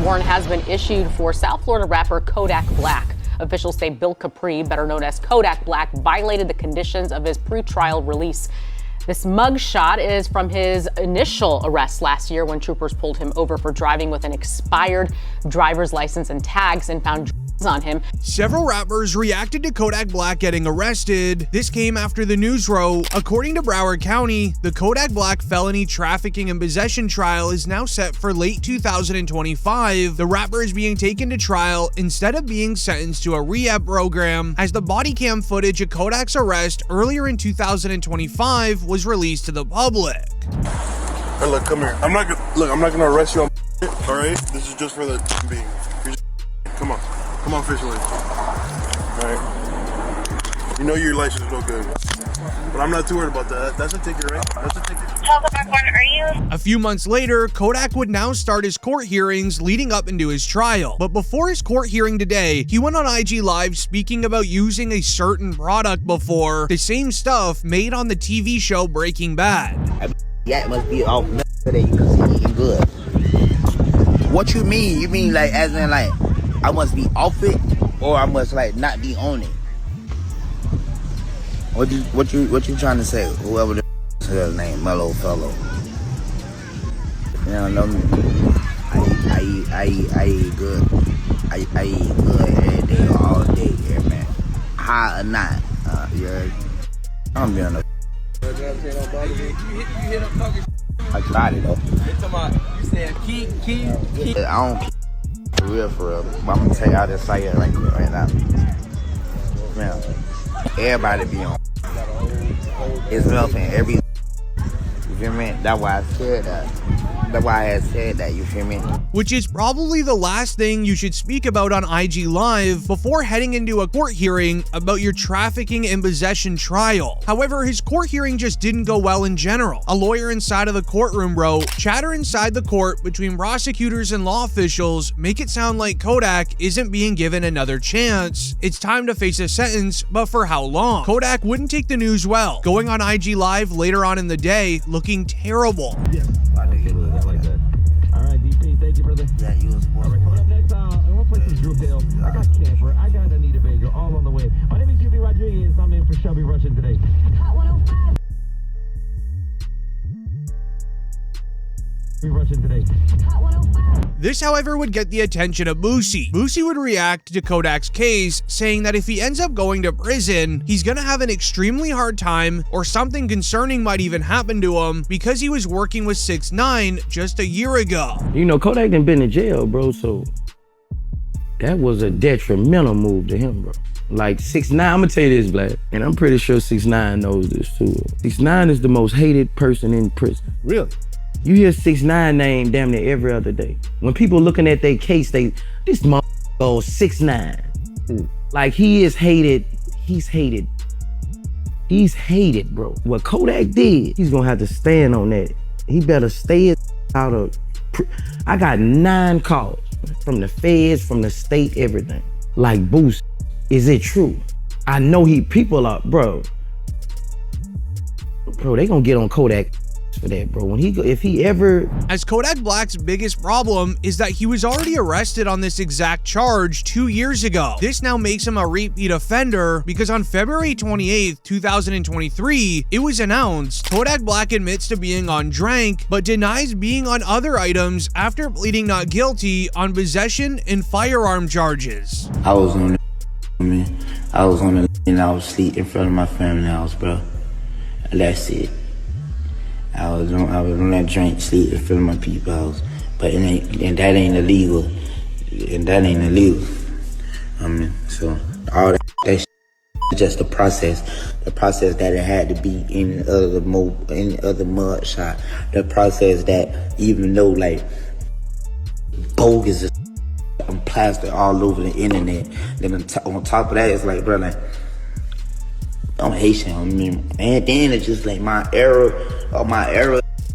warrant has been issued for South Florida rapper Kodak Black. Officials say Bill Capri, better known as Kodak Black, violated the conditions of his pretrial release. This mugshot is from his initial arrest last year when troopers pulled him over for driving with an expired driver's license and tags and found on him. Several rappers reacted to Kodak Black getting arrested. This came after the news wrote, according to Broward County, the Kodak Black felony trafficking and possession trial is now set for late 2025. The rapper is being taken to trial instead of being sentenced to a rehab program, as the body cam footage of Kodak's arrest earlier in 2025 was released to the public. Hey, look, come here. I'm not gonna arrest you on all right? This is just for the being. Come on. Come on, fish lane. Alright. You know your license is no good. But I'm not too worried about that. That's a ticket, right? That's a ticket. Are you? A few months later, Kodak would now start his court hearings leading up into his trial. But before his court hearing today, he went on IG Live speaking about using a certain product before, the same stuff made on the TV show Breaking Bad. Yeah, it must be all today because he eating good. What you mean? You mean like as in like I must be off it, or I must like not be on it? What you trying to say? Whoever the his name, Mellow Fellow. You know me. I eat good. I eat good every day, all day, yeah, man. High or not, yeah. I'm being a. You hit up talking. I tried it though. You said key. I don't. For real. But I'm gonna tell y'all this right now. Man, everybody be on. It's rough in every. You feel me? That's why I said that. That's why I had said that, you feel me? Which is probably the last thing you should speak about on IG Live before heading into a court hearing about your trafficking and possession trial. However, his court hearing just didn't go well in general. A lawyer inside of the courtroom wrote, chatter inside the court between prosecutors and law officials make it sound like Kodak isn't being given another chance. It's time to face a sentence, but for how long? Kodak wouldn't take the news well, going on IG Live later on in the day looking terrible. Yeah. I like that. All right, DP, thank you, brother. Yeah, you was born. All right, coming up next, I want to play some Drew Hill. I got Camper, I got Anita Baker, all on the way. My name is QB Rodriguez. I'm in for Shelby Russian today. Hot 105. Russian today. Hot 105. This, however, would get the attention of Boosie. Boosie would react to Kodak's case, saying that if he ends up going to prison, he's gonna have an extremely hard time, or something concerning might even happen to him because he was working with 6ix9ine just a year ago. You know, Kodak done been in jail, bro, so that was a detrimental move to him, bro. Like 6ix9ine, I'm gonna tell you this, Black, and I'm pretty sure 6ix9ine knows this too. 6ix9ine is the most hated person in prison. Really? You hear 6ix9ine name damn near every other day. When people looking at their case, this motherfucker goes 6ix9ine. Like he is hated, he's hated. He's hated, bro. What Kodak did, he's gonna have to stand on that. He better stay out of, I got 9 calls from the feds, from the state, everything. Like, Boost, is it true? I know people are, bro, they gonna get on Kodak for that, bro. If he ever... As Kodak Black's biggest problem is that he was already arrested on this exact charge 2 years ago. This now makes him a repeat offender because on February 28th, 2023, it was announced Kodak Black admits to being on drank, but denies being on other items after pleading not guilty on possession and firearm charges. I was on the and I was asleep in front of my family house, bro. That's it. I was on that drink, sleep in front of my people's house, but that ain't illegal. I mean, so all that shit is just the process that it had to be in any other mud shot. The process that even though like bogus is and plastered all over the internet, then on top of that, it's like, bro, like, I'm Haitian, I mean, and then it's just like my era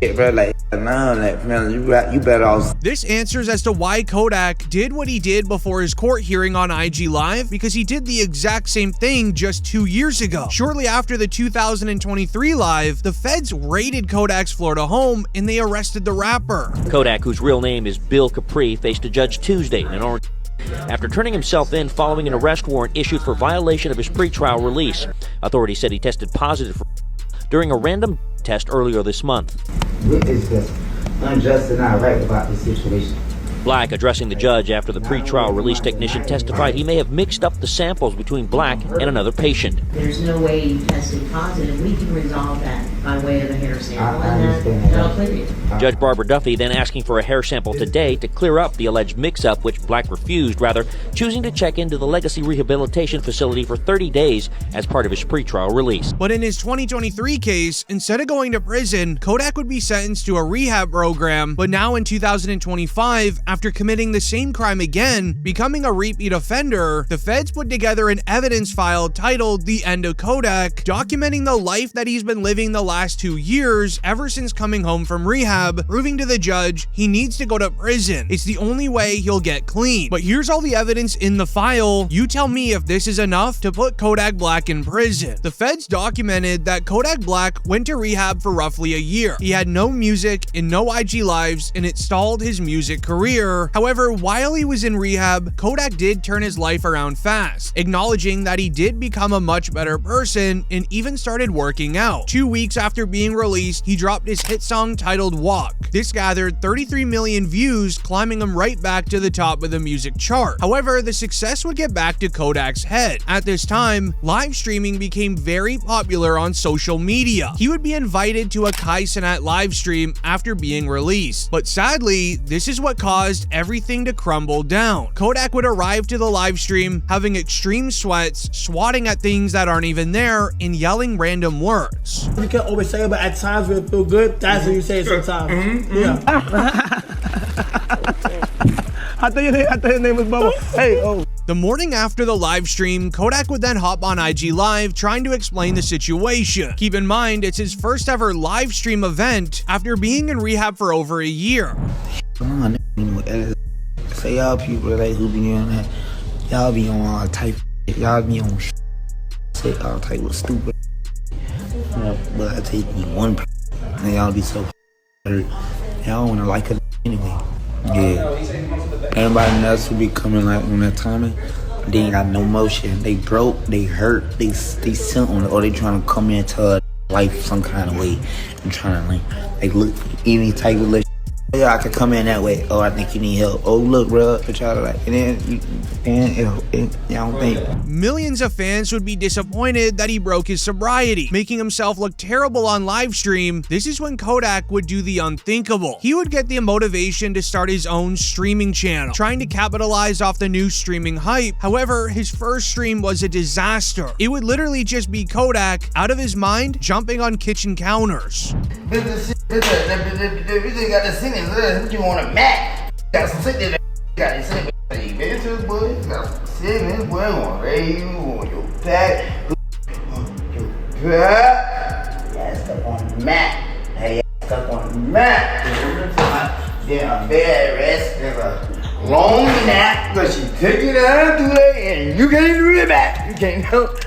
bro. Like, nah, like, man, you better off. This answers as to why Kodak did what he did before his court hearing on IG Live, because he did the exact same thing just 2 years ago. Shortly after the 2023 live, the feds raided Kodak's Florida home and they arrested the rapper. Kodak, whose real name is Bill Capri, faced a judge Tuesday in Orange after turning himself in following an arrest warrant issued for violation of his pretrial release. Authorities said he tested positive for during a random test earlier this month. It is just unjust and not right about this situation. Black, addressing the judge after the pretrial release technician testified he may have mixed up the samples between Black and another patient. There's no way you tested positive. We can resolve that by way of a hair sample, and that'll clear you. Judge Barbara Duffy then asking for a hair sample today to clear up the alleged mix-up, which Black refused, rather choosing to check into the Legacy Rehabilitation Facility for 30 days as part of his pretrial release. But in his 2023 case, instead of going to prison, Kodak would be sentenced to a rehab program, but now in 2025, after committing the same crime again, becoming a repeat offender, the feds put together an evidence file titled The End of Kodak, documenting the life that he's been living the last 2 years ever since coming home from rehab, proving to the judge he needs to go to prison. It's the only way he'll get clean. But here's all the evidence in the file. You tell me if this is enough to put Kodak Black in prison. The feds documented that Kodak Black went to rehab for roughly a year. He had no music and no IG lives, and it stalled his music career. However, while he was in rehab, Kodak did turn his life around fast, acknowledging that he did become a much better person and even started working out. 2 weeks after being released, he dropped his hit song titled Walk. This gathered 33 million views, climbing him right back to the top of the music chart. However, the success would get back to Kodak's head. At this time, live streaming became very popular on social media. He would be invited to a Kai Cenat live stream after being released. But sadly, this is what caused everything to crumble down. Kodak would arrive to the live stream having extreme sweats, swatting at things that aren't even there, and yelling random words. You can't always say it, but at times when it feel good, that's what you say sometimes. Yeah. I thought your name was Bubba. Hey, oh. The morning after the live stream, Kodak would then hop on IG Live trying to explain the situation. Keep in mind, it's his first ever live stream event after being in rehab for over a year. Come on, say y'all people like who be on that, y'all be on all type of shit. Y'all be on shit, say all type of stupid. But I take you one and y'all be so hurt. Y'all wanna like it anyway. Yeah. Everybody else who be coming like on that timing, they ain't got no motion. They broke, they hurt, they something, or they trying to come into life some kind of way and trying to like look any type of little. Yeah, I could come in that way. Oh, I think you need help. Oh, look, bro, try to like, and then y'all don't think. Millions of fans would be disappointed that he broke his sobriety, making himself look terrible on live stream. This is when Kodak would do the unthinkable. He would get the motivation to start his own streaming channel, trying to capitalize off the new streaming hype. However, his first stream was a disaster. It would literally just be Kodak out of his mind, jumping on kitchen counters. This got the singing. What you want a Mac? Got some singing. Got the singing. Bitches, boy. Got some singing. Boy, want you want your back. Yeah, stuck on the Mac. Hey, stuck on the Mac. Then a bed rest. There's a long nap. But she took it out today, and you can't do it back. You can't help.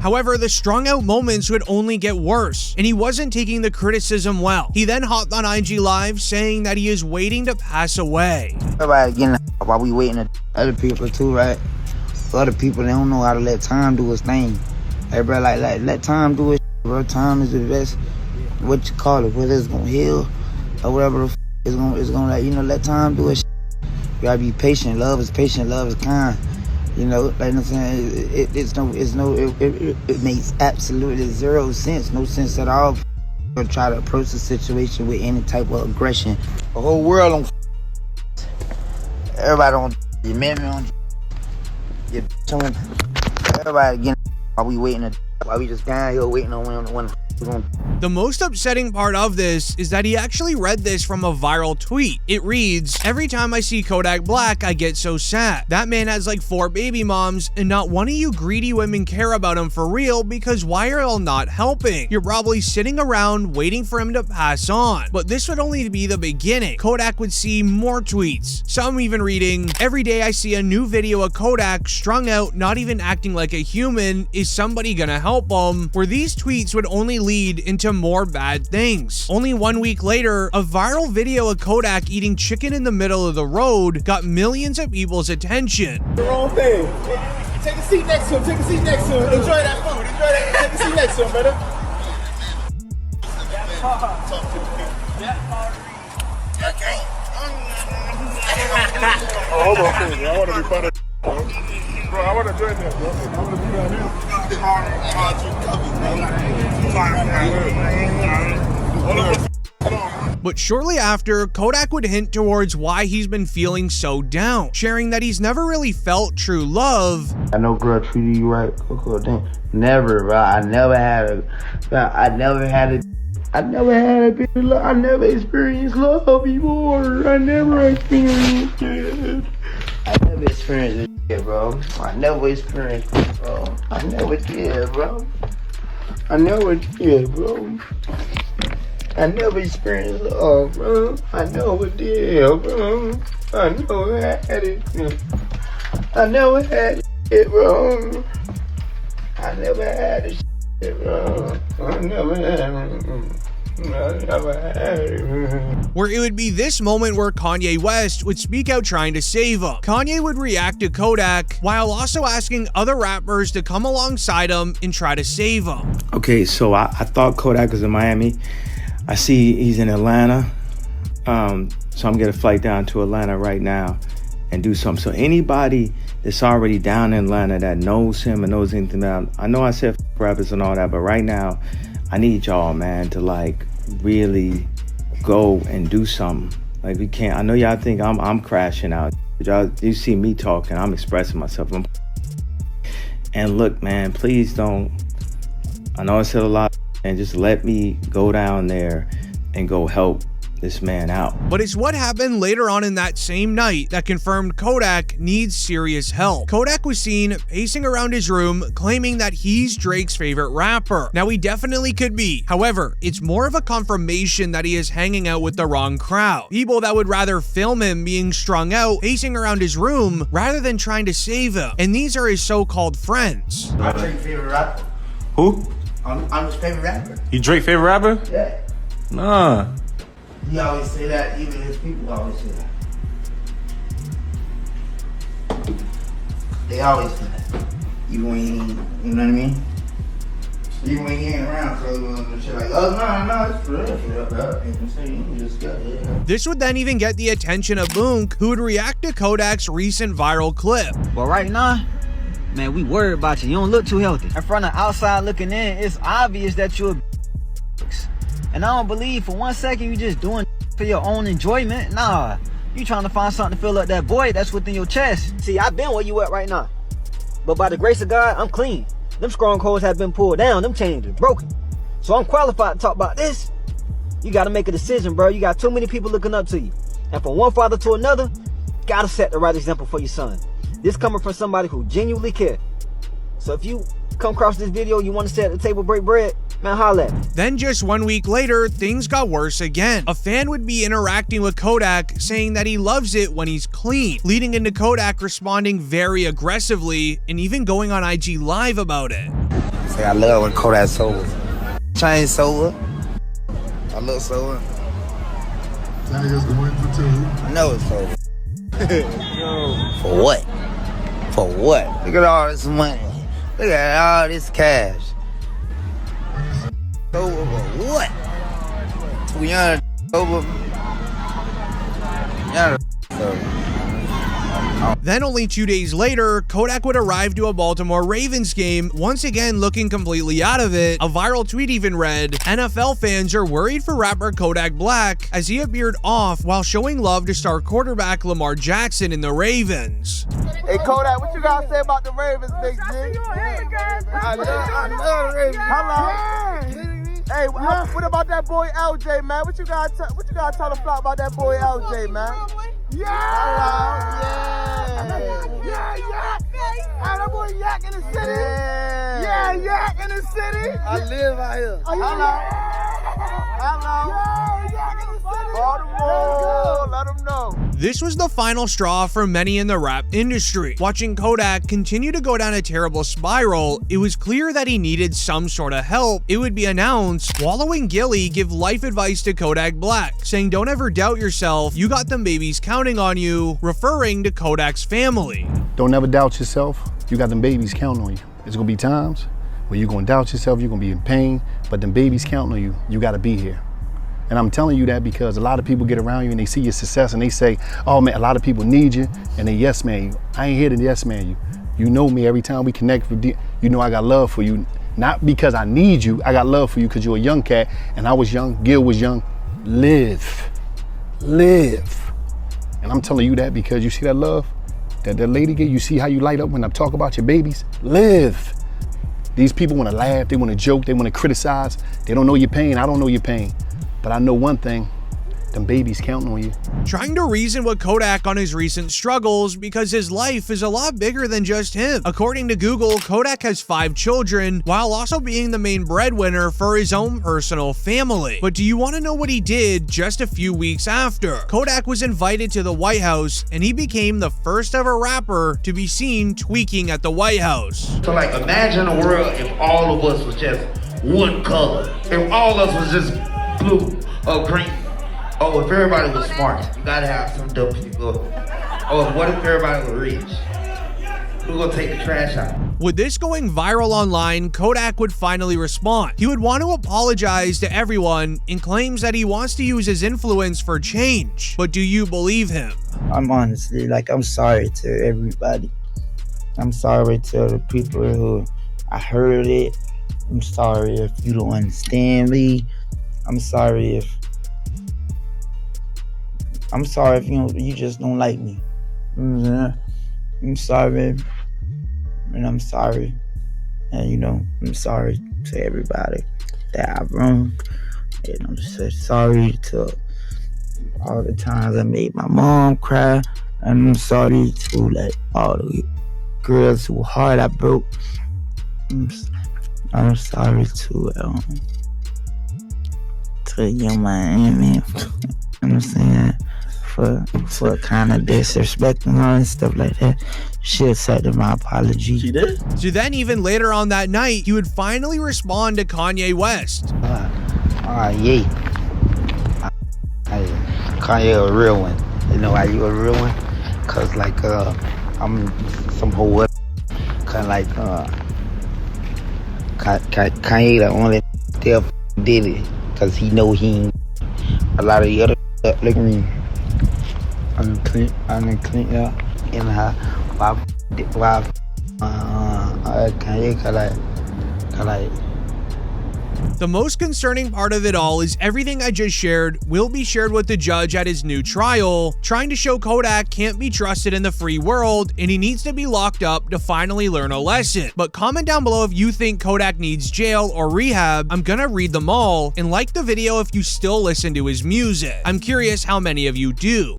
However, the strung out moments would only get worse, and he wasn't taking the criticism well. He then hopped on IG Live saying that he is waiting to pass away. Everybody getting while we waiting on other people too, right? Other people, they don't know how to let time do its thing. Everybody like let time do its shit, bro. Time is the best, what you call it, whether it's gonna heal or whatever it's gonna like, let time do its shit. You gotta be patient. Love is patient, love is kind. Like I'm saying, it makes absolutely zero sense, no sense at all. Or try to approach the situation with any type of aggression. The whole world on. Everybody on. Your man on. Your everybody getting. While we waiting, while we just down here waiting on one The most upsetting part of this is that he actually read this from a viral tweet. It reads, "Every time I see Kodak Black, I get so sad. That man has like 4 baby moms, and not one of you greedy women care about him for real, because why are y'all not helping? You're probably sitting around waiting for him to pass on." But this would only be the beginning. Kodak would see more tweets, some even reading, "Every day I see a new video of Kodak strung out, not even acting like a human. Is somebody gonna help him?" Where these tweets would only lead into more bad things. Only 1 week later, a viral video of Kodak eating chicken in the middle of the road got millions of people's attention. The wrong thing. Take a seat next to him. Take a seat next to him. Enjoy that food. Enjoy that. Take a seat next to him, brother. Oh, hold on, please. I want to be part of bro, I want to join them, bro. I want to be down here. Hold on. But shortly after, Kodak would hint towards why he's been feeling so down, sharing that he's never really felt true love. I know girl treated you right, Coco. Damn. Never, bro. I never had a bit of love. I never experienced love before. I never experienced it. I never experienced it, bro. I never experienced it, bro. I never did, bro. I never did, bro. I never experienced love, bro. I never did, bro. I never had it. I never had it, bro. I never had it, bro. I never had it. Where it would be this moment where Kanye West would speak out trying to save him. Kanye would react to Kodak while also asking other rappers to come alongside him and try to save him. Okay, so I thought Kodak was in Miami. I see he's in Atlanta. So I'm gonna flight down to Atlanta right now and do something. So anybody that's already down in Atlanta that knows him and knows anything about him, I know I said rappers and all that, but right now, I need y'all, man, to like really go and do something. Like we can't. I know y'all think I'm crashing out. Y'all, you see me talking, I'm expressing myself. And look, man, please don't. I know I said a lot, and just let me go down there and go help this man out. But it's what happened later on in that same night that confirmed Kodak needs serious help. Kodak was seen pacing around his room, claiming that he's Drake's favorite rapper. Now, he definitely could be. However, it's more of a confirmation that he is hanging out with the wrong crowd. People that would rather film him being strung out, pacing around his room, rather than trying to save him. And these are his so-called friends. I'm Drake's favorite rapper. Who? I'm his favorite rapper. You Drake favorite rapper? Yeah. Nah. He always say that, even his people always say that. They always say that. Even when he, you know what I mean? Even when he ain't around, so shit like, oh, no, it's for real, bro. You can say, you just got it. This would then even get the attention of Boonk, who would react to Kodak's recent viral clip. But right now, man, we worried about you. You don't look too healthy. In front of outside looking in, it's obvious that you're a and I don't believe for 1 second you just doing for your own enjoyment. Nah, you trying to find something to fill up that void that's within your chest. See, I've been where you at right now. But by the grace of God, I'm clean. Them strongholds have been pulled down. Them chains are broken. So I'm qualified to talk about this. You got to make a decision, bro. You got too many people looking up to you. And from one father to another, got to set the right example for your son. This coming from somebody who genuinely cares. So if you come across this video, you want to sit at the table, break bread, man, holla at me. Then just 1 week later, things got worse again. A fan would be interacting with Kodak, saying that he loves it when he's clean, leading into Kodak responding very aggressively and even going on IG Live about it. Say I love when Kodak's sober. Change sober. I love sober. That nigga's going for 2. I know it's sober. For what? For what? Look at all this money. Look at all this cash. Sober for what? We young sober. Young sober. Then only 2 days later, Kodak would arrive to a Baltimore Ravens game, once again looking completely out of it. A viral tweet even read, "NFL fans are worried for rapper Kodak Black as he appeared off while showing love to star quarterback Lamar Jackson in the Ravens." Hey, Kodak, what you gotta say about the Ravens, big G? I love the Ravens. How long? Hey, what about that boy LJ, man? What you got to tell the flock about that boy LJ, man? Yeah! Yeah! Hey, that boy Yak in the city? Yeah, Yak in the city? I live out here. Hello. Yeah, Yak in the city. Baltimore, let him know. This was the final straw for many in the rap industry. Watching Kodak continue to go down a terrible spiral, it was clear that he needed some sort of help. It would be announced, Wallow and Gilly give life advice to Kodak Black, saying don't ever doubt yourself, you got them babies counting on you, referring to Kodak's family. Don't ever doubt yourself, you got them babies counting on you. There's gonna be times where you're gonna doubt yourself, you're gonna be in pain, but them babies counting on you, you gotta be here. And I'm telling you that because a lot of people get around you and they see your success and they say, oh man, a lot of people need you, and they yes man you. I ain't here to yes man you. You know me, every time we connect, you know I got love for you. Not because I need you, I got love for you because you're a young cat and I was young, Gil was young. Live. And I'm telling you that because you see that love that lady get, you see how you light up when I talk about your babies? Live. These people wanna laugh, they wanna joke, they wanna criticize. They don't know your pain, I don't know your pain. But I know one thing, them babies counting on you. Trying to reason with Kodak on his recent struggles because his life is a lot bigger than just him. According to Google, Kodak has 5 children while also being the main breadwinner for his own personal family. But do you want to know what he did just a few weeks after? Kodak was invited to the White House and he became the first ever rapper to be seen tweaking at the White House. So like imagine a world if all of us was just one color. If all of us was just blue or green. Oh, if everybody was smart, you gotta have some dumb people. Oh, what if everybody was rich? Who's gonna take the trash out? With this going viral online, Kodak would finally respond. He would want to apologize to everyone and claims that he wants to use his influence for change. But do you believe him? I'm honestly, I'm sorry to everybody. I'm sorry to the people who I heard it. I'm sorry if you don't understand me. I'm sorry if you just don't like me. I'm sorry, and I'm sorry, and I'm sorry to everybody that I've wronged, and I'm so sorry to all the times I made my mom cry, and I'm sorry to all the girls whose heart I broke. I'm sorry to young Miami, I'm saying, for kind of disrespecting her and stuff like that. She accepted my apology. She did? So then even later on that night, he would finally respond to Kanye West. Yeah. Kanye a real one. You know why you a real one? Cause I'm some whole kind of Kanye the only did it. Cause he know he ain't a lot of the other look at me. I'm clean, yeah. And why The most concerning part of it all is everything I just shared will be shared with the judge at his new trial, trying to show Kodak can't be trusted in the free world and he needs to be locked up to finally learn a lesson. But comment down below if you think Kodak needs jail or rehab. I'm gonna read them all, and like the video if you still listen to his music. I'm curious how many of you do.